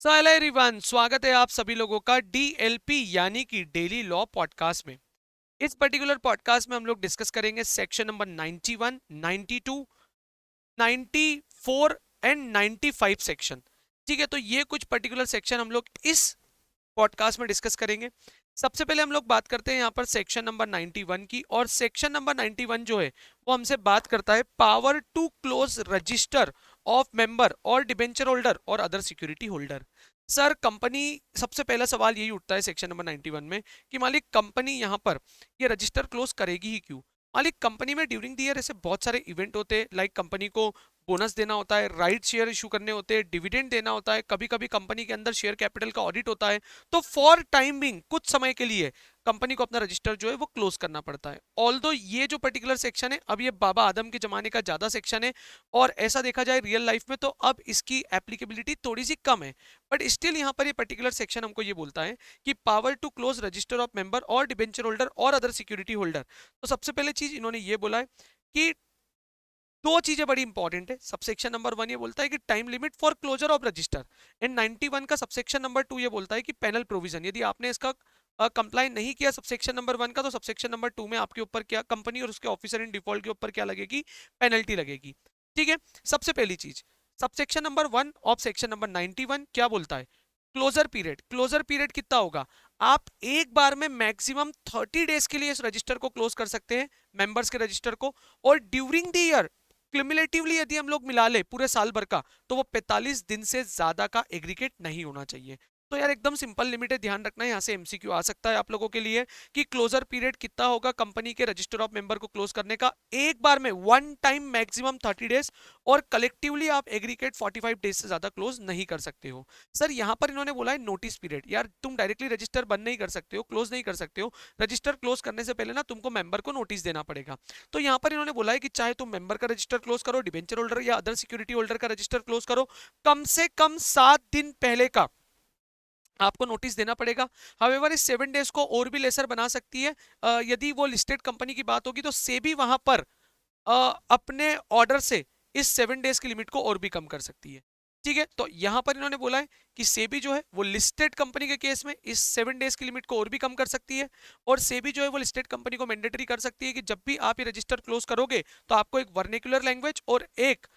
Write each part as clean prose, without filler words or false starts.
So hello everyone, स्वागत है आप सभी लोगों का डीएलपी यानी कि डेली लॉ पॉडकास्ट में। इस पर्टिकुलर पॉडकास्ट में हम लोग डिस्कस करेंगे सेक्शन नंबर 91, 92, 94 एंड 95 सेक्शन। ठीक है, तो ये कुछ पर्टिकुलर सेक्शन हम लोग इस पॉडकास्ट में डिस्कस करेंगे। सबसे पहले हम लोग बात करते हैं यहाँ पर सेक्शन नंबर 91 की, और सेक्शन नंबर 91 जो है वो हमसे बात करता है power to close register of member और डिबेंचर होल्डर और other security holder. Sir company, सबसे पहला सवाल यही उठता है सेक्शन नंबर 91 में कि मालिक कंपनी यहाँ पर ये रजिस्टर क्लोज करेगी ही क्यों। मालिक कंपनी में ड्यूरिंग द ईयर ऐसे बहुत सारे इवेंट होते हैं, लाइक कंपनी को बोनस देना होता है, राइट शेयर इशू करने होते हैं, डिविडेंड देना होता है, कभी कभी कंपनी के अंदर शेयर कैपिटल का ऑडिट होता है। तो फॉर टाइम बिंग कुछ समय के लिए कंपनी को अपना रजिस्टर जो है वो क्लोज करना पड़ता है। ऑल्दो ये जो पर्टिकुलर सेक्शन है अब ये बाबा आदम के जमाने का ज्यादा सेक्शन है, और ऐसा देखा जाए रियल लाइफ में तो अब इसकी एप्लीकेबिलिटी थोड़ी सी कम है। बट स्टिल यहाँ पर ये पर्टिकुलर सेक्शन हमको ये बोलता है कि power to close register of member और डिबेंचर होल्डर और अदर सिक्योरिटी होल्डर। तो सबसे पहले चीज इन्होंने ये बोला है कि दो चीजें बड़ी इंपॉर्टेंट है। सबसेक्शन नंबर 1 ये बोलता है कि time limit for closure of register, and 91 का सबसेक्शन नंबर 2 ये बोलता है कि पेनल प्रोविजन, यदि आपने इसका कंप्लाई नहीं किया सबसेक्शन नंबर 1 का, तो सबसेक्शन नंबर 2 में आपके ऊपर क्या, कंपनी और उसके ऑफिसर इन डिफॉल्ट के ऊपर क्या लगेगी, पेनल्टी लगेगी। ठीक है, सबसे पहली चीज subsection number 1 of section number 91 क्या बोलता है, क्लोजर पीरियड। क्लोजर पीरियड कितना होगा, आप एक बार में मैक्सिमम 30 डेज के लिए इस रजिस्टर को क्लोज कर सकते हैं, मेंबर्स के रजिस्टर को। और ड्यूरिंग द ईयर क्यूमुलेटिवली यदि हम लोग मिला ले पूरे साल भर का, तो वो 45 दिन से ज्यादा का एग्रीगेट नहीं होना चाहिए। तो यार एकदम सिंपल लिमिट है, ध्यान रखना है। यहाँ से एमसीक्यू आ सकता है आप लोगों के लिए कि क्लोजर पीरियड कितना होगा कंपनी के रजिस्टर ऑफ मेंबर को क्लोज करने का, एक बार में वन टाइम मैक्सिमम 30 डेज, और कलेक्टिवली आप एग्रीगेट 45 डेज से ज्यादा क्लोज नहीं कर सकते हो। सर यहाँ पर इन्होंने बोला है नोटिस पीरियड। यार तुम डायरेक्टली रजिस्टर बंद नहीं कर सकते हो, क्लोज नहीं कर सकते हो। रजिस्टर क्लोज करने से पहले ना तुमको मेंबर को नोटिस देना पड़ेगा। तो यहाँ पर इन्होंने बोला है कि चाहे तुम मेंबर का रजिस्टर क्लोज करो, डिबेंचर होल्डर या अदर सिक्योरिटी होल्डर का रजिस्टर क्लोज करो, कम से कम 7 दिन पहले का आपको नोटिस देना पड़ेगा। हावेवर इस 7 डेज को और भी लेसर बना सकती है। यदि वो लिस्टेड कंपनी की बात होगी तो सेबी वहां पर अपने ऑर्डर से इस 7 डेज की लिमिट को और भी कम कर सकती है। ठीक है, तो यहां पर इन्होंने बोला है कि सेबी जो है वो लिस्टेड कंपनी के केस में इस 7 डेज की लिमिट को और भी कम कर सकती है, और सेबी जो है वो लिस्टेड कंपनी को मैंडेटरी कर सकती है कि जब भी आप ये रजिस्टर क्लोज करोगे तो आपको एक वर्निकुलर लैंग्वेज और एक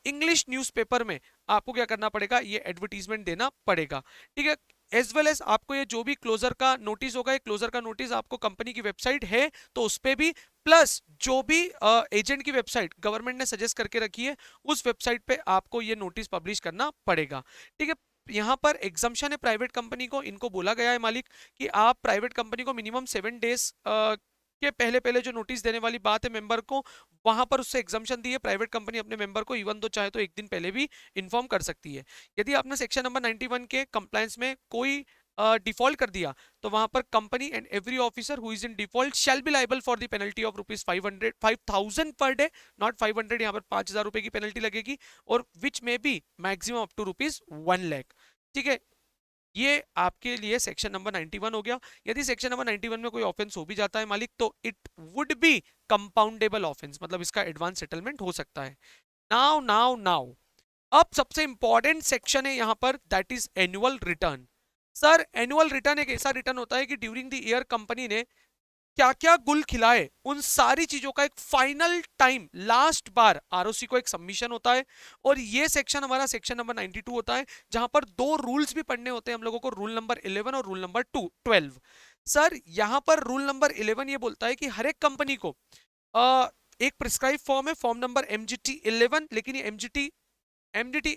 इंग्लिश न्यूज़पेपर में आपको क्या करना पड़ेगा, ये एडवर्टीजमेंट देना पड़ेगा। ठीक है, एज वेल एज आपको ये जो भी क्लोजर का नोटिस होगा, ये क्लोजर का नोटिस आपको कंपनी की वेबसाइट है तो उस पे भी, प्लस जो भी एजेंट की वेबसाइट गवर्नमेंट ने सजेस्ट करके रखी है उस वेबसाइट पे आपको ये नोटिस पब्लिश करना पड़ेगा। ठीक है, यहाँ पर एग्जम्पशन है प्राइवेट कंपनी को, इनको बोला गया है मालिक कि आप प्राइवेट कंपनी को मिनिमम 7 डेज के पहले पहले जो नोटिस देने वाली बात है मेंबर को, वहां पर उससे एग्जम्पशन दी है प्राइवेट कंपनी अपने मेंबर को, इवन तो चाहे तो एक दिन पहले भी इन्फॉर्म कर सकती है। यदि आपने सेक्शन नंबर 91 के कंप्लायंस में कोई डिफॉल्ट कर दिया तो वहां पर company and every officer who is in default shall be liable for the penalty of rupees 5000 per day, not 500, यहाँ पर 5000 रुपए की पेनल्टी लगेगी, और विच में be maximum up to rupees 1 lakh. ठीक है, ये आपके लिए सेक्शन नंबर 91 हो गया। यदि सेक्शन नंबर 91 में कोई ऑफेंस हो भी जाता है मालिक, तो it would be compoundable offence, मतलब इसका एडवांस सेटलमेंट हो सकता है। नाउ नाउ नाउ अब सबसे इंपॉर्टेंट सेक्शन है यहां पर, that is annual return. Sir annual return एक ऐसा रिटर्न होता है कि ड्यूरिंग द ईयर कंपनी ने क्या क्या गुल खिलाए उन सारी चीजों का एक फाइनल टाइम, लास्ट बार आरओसी को एक सबमिशन होता है। और ये सेक्शन हमारा सेक्शन नंबर 92 होता है, जहां पर दो रूल्स भी पढ़ने होते हैं हम लोगों को, रूल नंबर 11 और रूल नंबर 12। सर यहां पर रूल नंबर 11 ये बोलता है कि हर एक कंपनी को एक प्रिस्क्राइब फॉर्म है, फॉर्म नंबर एमजीटी 11, लेकिन ये एमजीटी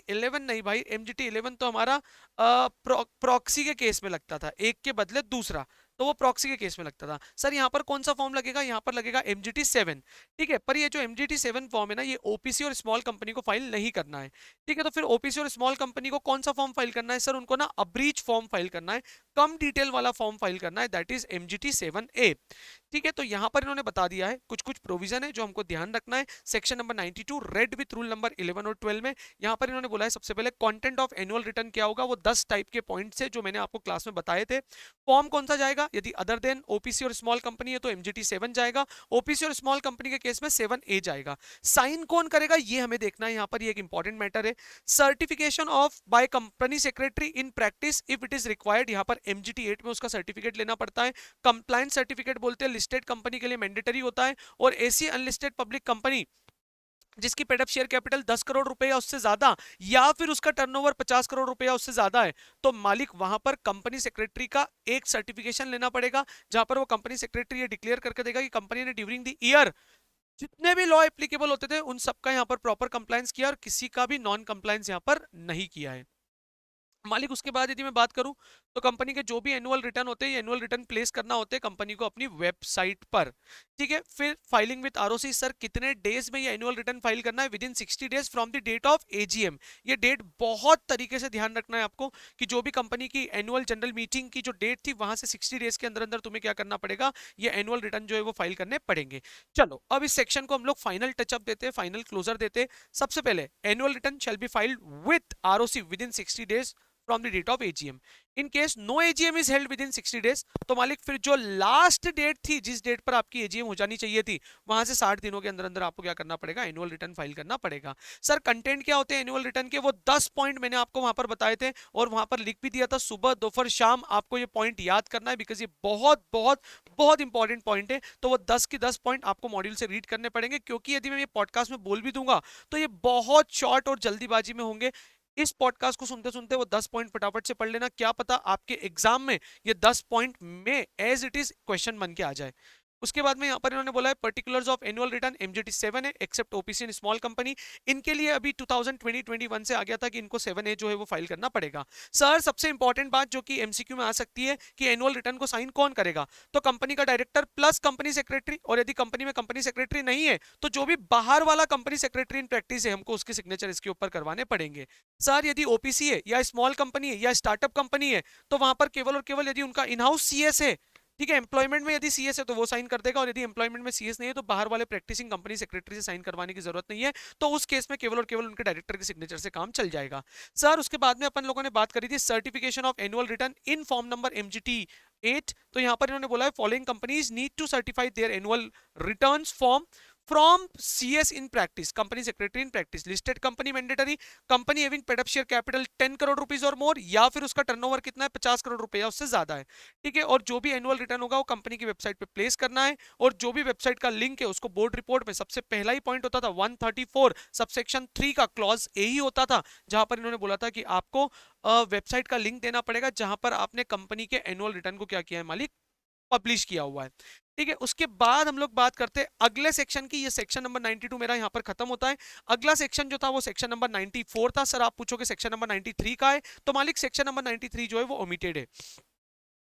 11 नहीं भाई, एमजीटी 11 तो हमारा प्रॉक्सी के केस में लगता था, एक के बदले दूसरा, तो वो प्रॉक्सी के केस में लगता था। सर यहाँ पर कौन सा फॉर्म लगेगा, यहाँ पर लगेगा एमजीटी 7। ठीक है, पर ये जो एमजीटी 7 फॉर्म है ना, ये ओपीसी और स्मॉल कंपनी को फाइल नहीं करना है। ठीक है, तो फिर ओपीसी और स्मॉल कंपनी को कौन सा फॉर्म फाइल करना है, सर उनको ना अब्रीच फॉर्म फाइल करना है, कम डिटेल वाला फॉर्म फाइल करना है, दैट इज एमजीटी 7A। ठीक है, तो यहाँ पर इन्होंने बता दिया है कुछ कुछ प्रोविजन है जो हमको ध्यान रखना है। Section number 92 red with rule number 11 और 12 में यहाँ पर इन्होंने बोला है सबसे पहले कंटेंट ऑफ एनुअल रिटर्न क्या होगा, वो 10 टाइप के पॉइंट्स है जो मैंने आपको क्लास में बताए थे। फॉर्म कौन सा जाएगा, यदि अदर देन ओपीसी और स्मॉल कंपनी है तो एमजीटी 7 जाएगा, ओपीसी और स्मॉल कंपनी के केस में 7A जाएगा। साइन कौन करेगा ये हमें देखना है, यहाँ पर ये एक इंपॉर्टेंट मैटर है। Certification of by company secretary in practice if it is required, यहाँ पर एमजीटी 8 में उसका सर्टिफिकेट लेना पड़ता है। कंप्लायंस सर्टिफिकेट बोलते हैं, लिस्टेड कंपनी के लिए मैंडेटरी होता है। और ऐसी अनलिस्टेड पब्लिक कंपनी जिसकी paid up share capital 10 crore रुपए या उससे ज्यादा, या फिर उसका टर्नओवर 50 करोड़ रुपए या उससे ज्यादा है, तो मालिक वहां पर कंपनी सेक्रेटरी का एक सर्टिफिकेशन लेना पड़ेगा, जहां पर वो कंपनी सेक्रेटरी ये डिक्लेयर करके देगा कि कंपनी ने ड्यूरिंग द ईयर जितने भी लॉ एप्लीकेबल होते थे उन सबका यहाँ पर प्रॉपर कंप्लायंस किया और किसी का भी नॉन कंप्लायंस यहाँ पर नहीं किया है मालिक। उसके बाद यदि मैं बात करूं तो कंपनी के जो भी एनुअल रिटर्न होते हैं, एनुअल रिटर्न प्लेस करना होते हैं कंपनी को अपनी वेबसाइट पर। ठीक है, फिर फाइलिंग विद आरओसी, सर कितने डेज में ये एनुअल रिटर्न फाइल करना है, within 60 days from the date of AGM. ये डेट बहुत तरीके से ध्यान रखना है आपको कि जो भी कंपनी की एनुअल जनरल मीटिंग की जो डेट थी वहां से 60 डेज के अंदर अंदर तुम्हें क्या करना पड़ेगा, ये एनुअल रिटर्न जो है वो फाइल करने पड़ेंगे। चलो अब इस सेक्शन को हम लोग फाइनल टचअप देते हैं, फाइनल क्लोजर देते हैं। सबसे पहले annual return shall be filed with ROC with in 60 days from the date of AGM. In case no AGM is held within 60 days, तो मालिक फिर जो लास्ट डेट थी जिस डेट पर आपकी AGM हो जानी चाहिए थी वहां से 60 दिनों के अंदर अंदर आपको क्या करना पड़ेगा, एनुअल रिटर्न फाइल करना पड़ेगा। सर कंटेंट क्या होते हैं एनुअल रिटर्न के, वो 10 पॉइंट मैंने आपको वहां पर बताए थे और वहां पर लिख भी दिया था, सुबह दोपहर शाम आपको ये पॉइंट याद करना है बिकॉज ये बहुत बहुत बहुत इंपॉर्टेंट पॉइंट है। तो वो 10 की 10 पॉइंट आपको मॉड्यूल से रीड करने पड़ेंगे, क्योंकि यदि मैं ये पॉडकास्ट में बोल भी दूंगा तो ये बहुत शॉर्ट और जल्दीबाजी में होंगे। इस पॉडकास्ट को सुनते सुनते वो 10 पॉइंट फटाफट से पढ़ लेना, क्या पता आपके एग्जाम में ये 10 पॉइंट में एज इट इज क्वेश्चन बन के आ जाए। उसके बाद में यहाँ पर इन्होंने बोला है particulars of annual return MGT 7 है except OPC and small company. इनके लिए अभी 2020-21 से आ गया था कि इनको 7A जो है वो फाइल करना पड़ेगा। सर सबसे इंपॉर्टेंट बात जो कि एमसीक्यू में आ सकती है कि एनुअल रिटर्न को साइन कौन करेगा, तो कंपनी का डायरेक्टर प्लस कंपनी सेक्रेटरी, और यदि कंपनी में कंपनी सेक्रेटरी नहीं है तो जो भी बाहर वाला कंपनी सेक्रेटरी इन प्रैक्टिस है हमको उसके सिग्नेचर इसके ऊपर करवाने पड़ेंगे। सर यदि ओपीसी है या स्मॉल कंपनी है या स्टार्टअप कंपनी है तो वहां पर केवल और केवल यदि उनका इनहाउस सीएस है, ठीक है, एम्प्लॉयमेंट में यदि सीएस है तो वो साइन कर देगा, और यदि एम्प्लॉयमेंट में सीएस नहीं है तो बाहर वाले प्रैक्टिसिंग कंपनी सेक्रेटरी से साइन करवाने की जरूरत नहीं है, तो उस केस में केवल और केवल उनके डायरेक्टर के सिग्नेचर से काम चल जाएगा। सर उसके बाद में अपन लोगों ने बात करी थी certification of annual return in form number MGT 8, तो यहां पर इन्होंने बोला है following companies need to certify their annual returns form from CS in practice, company secretary in practice, listed company mandatory, company having paid up share capital 10 crore rupees और more, या फिर उसका टर्नओवर कितना है 50 करोड़ रुपए या उससे ज्यादा है। ठीक है, और जो भी एनुअल रिटर्न होगा वो कंपनी की वेबसाइट पे प्लेस करना है, और जो भी वेबसाइट का लिंक है उसको बोर्ड रिपोर्ट में सबसे पहला ही पॉइंट होता था 134 सबसेक्शन 3 का क्लॉज ए ही होता था, जहां पर इन्होंने बोला था कि आपको वेबसाइट का लिंक देना पड़ेगा जहां पर आपने कंपनी के एनुअल रिटर्न को क्या किया है मालिक, पब्लिश किया हुआ है। ठीक है, उसके बाद हम लोग बात करते हैं अगले सेक्शन की, ये सेक्शन नंबर 92 मेरा यहाँ पर खत्म होता है। अगला सेक्शन जो था वो सेक्शन नंबर 94 था। सर आप पूछोगे सेक्शन नंबर 93 का है, तो मालिक सेक्शन नंबर 93 जो है वो ओमिटेड है।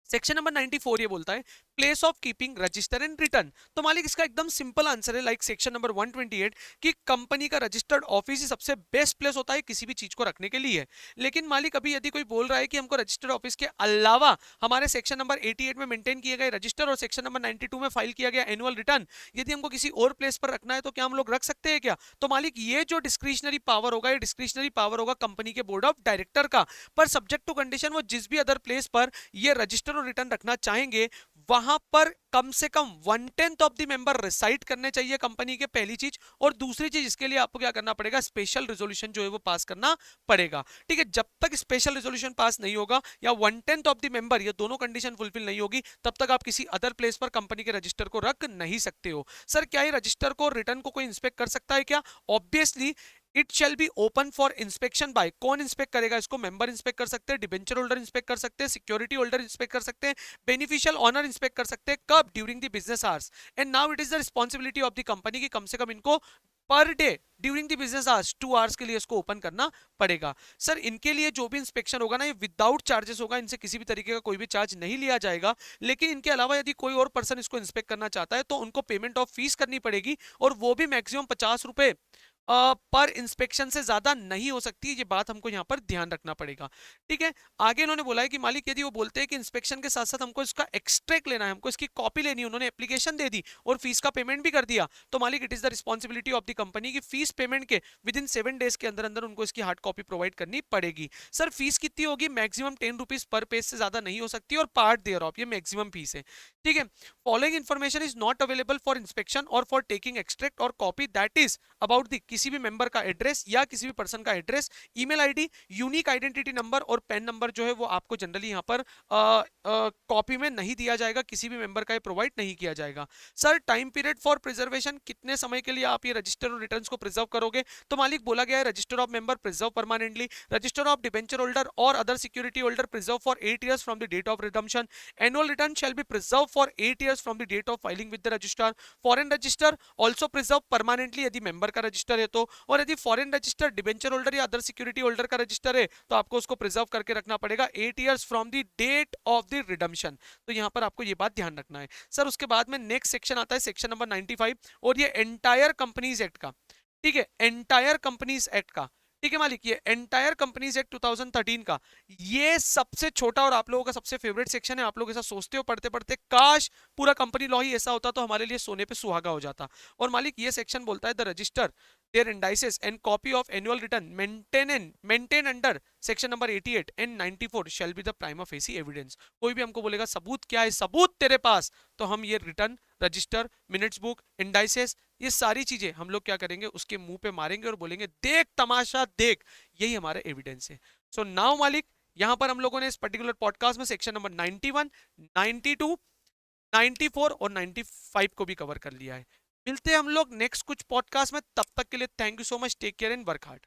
सेक्शन नंबर 94 ये बोलता है place of keeping register and return, तो मालिक इसका एकदम सिंपल आंसर है लाइक सेक्शन नंबर 128 कि कंपनी का रजिस्टर्ड ऑफिस ही सबसे बेस्ट प्लेस होता है किसी भी चीज को रखने के लिए। लेकिन मालिक अभी यदि कोई बोल रहा है कि हमको रजिस्टर्ड ऑफिस के अलावा हमारे सेक्शन नंबर 88 में मेंटेन किए गए रजिस्टर और सेक्शन नंबर 92 में फाइल किया गया एनुअल रिटर्न यदि हमको किसी और प्लेस पर रखना है तो क्या हम लोग रख सकते हैं क्या, तो मालिक ये जो डिस्क्रिशनरी पावर होगा ये डिस्क्रिशनरी पावर होगा कंपनी के बोर्ड ऑफ डायरेक्टर का, पर सब्जेक्ट टू कंडीशन वो जिस भी अदर प्लेस पर ये रजिस्टर और रिटर्न रखना चाहेंगे वहां पर कम से कम 1/10 ऑफ द मेंबर रिसाइड करने चाहिए कंपनी के, पहली चीज। और दूसरी चीज इसके लिए आपको क्या करना पड़ेगा, स्पेशल रेजोल्यूशन जो है वो पास करना पड़ेगा। ठीक है, जब तक स्पेशल रेजोल्यूशन पास नहीं होगा या 1/10 ऑफ द मेंबर, ये दोनों कंडीशन फुलफिल नहीं होगी, तब तक आप किसी अदर प्लेस पर कंपनी के रजिस्टर को रख नहीं सकते हो। सर क्या ये रजिस्टर को रिटर्न को कोई इंस्पेक्ट कर सकता है क्या, obviously it shall be open for inspection by, कौन इंस्पेक्ट करेगा इसको, मेंबर इंस्पेक्ट कर सकते हैं, डिबेंचर होल्डर इंस्पेक्ट कर सकते हैं, सिक्योरिटी होल्डर इंस्पेक्ट कर सकते हैं, बेनिफिशियल ऑनर इंस्पेक्ट कर सकते हैं, कब, during the business hours. And now it is the responsibility of the company की कम से कम इनको per day during the business hours 2 hours के लिए इसको ओपन करना पड़ेगा। सर इनके लिए जो भी इंस्पेक्शन होगा ना ये विदाउट चार्जेस होगा, इनसे किसी भी तरीके का कोई भी चार्ज नहीं लिया जाएगा। लेकिन इनके अलावा यदि कोई और पर्सन इसको इंस्पेक्ट करना चाहता है तो उनको पेमेंट ऑफ फीस करनी पड़ेगी, और वो भी मैक्सिमम 50 रुपए पर इंस्पेक्शन से ज्यादा नहीं हो सकती, ये बात हमको यहाँ पर ध्यान रखना पड़ेगा। ठीक है, आगे इन्होंने बोला है कि मालिक यदि वो बोलते हैं कि इंस्पेक्शन के साथ साथ हमको इसका एक्सट्रैक्ट लेना है, हमको इसकी कॉपी लेनी है, उन्होंने एप्लीकेशन दे दी और फीस का पेमेंट भी कर दिया, तो मालिक it is the responsibility of the company की फीस पेमेंट के विद इन 7 डेज के अंदर अंदर उनको इसकी हार्ड कॉपी प्रोवाइड करनी पड़ेगी। सर फीस कितनी होगी? मैक्सिमम 10 रुपीज पर पेज से ज्यादा नहीं हो सकती और पार्ट देयर ऑफ, ये मैक्सिमम फीस है। ठीक है, following information is not available for inspection और फॉर टेकिंग एक्सट्रैक्ट और copy, that is about the किसी भी मेंबर का एड्रेस या किसी भी पर्सन का address, email ID, unique identity number और पेन नंबर जो है वो आपको जनरली यहाँ पर कॉपी में नहीं दिया जाएगा, किसी भी मेंबर का ये प्रोवाइड नहीं किया जाएगा। Sir time period for preservation, कितने समय के लिए आप ये रजिस्टर और रिटर्न्स को प्रिजर्व करोगे? तो मालिक बोला गया है register of member preserve permanently, register of debenture holder और other security holder preserve for 8 years from the date of redemption, annual return shall be preserve for 8 years from the date of filing with the registrar, foreign register also preserve permanently यदि member का register है तो, और यदि foreign register debenture holder या other security holder का register है तो आपको उसको प्रिजर्व करके रखना पड़ेगा 8 years from the date of the redemption. तो यहाँ पर आपको ये बात ध्यान रखना है। सर उसके बाद में नेक्स्ट सेक्शन आता है सेक्शन नंबर 95 और ये एंटायर कंपनीज एक्ट का, ठीक है, एंटायर कंपनीज एक्ट का, ठीक है मालिक, ये एंटायर कंपनीज एक्ट 2013 का, ये सबसे छोटा और आप लोगों का सबसे फेवरेट सेक्शन है। आप लोग ऐसा सोचते हो पढ़ते पढ़ते काश पूरा कंपनी लॉ ही ऐसा होता तो हमारे लिए सोने पे सुहागा हो जाता। और मालिक ये सेक्शन बोलता है the register their indices and copy of annual return maintain under section number 88 and 94 shall be the prima facie evidence। कोई भी हमको बोलेगा सबूत क्या है, सबूत तेरे पास, तो हम ये return, register, minutes book, indices, ये सारी चीजें हम लोग क्या करेंगे उसके मुंह पे मारेंगे और बोलेंगे देख तमाशा देख, यही हमारा एविडेंस है। सो नाउ मालिक यहां पर हम लोगों ने इस पर्टिकुलर पॉडकास्ट में सेक्शन नंबर 91, 92, 94 और 95 को भी कवर कर लिया है। मिलते हैं हम लोग नेक्स्ट कुछ पॉडकास्ट में, तब तक के लिए thank you so much, take care and work hard.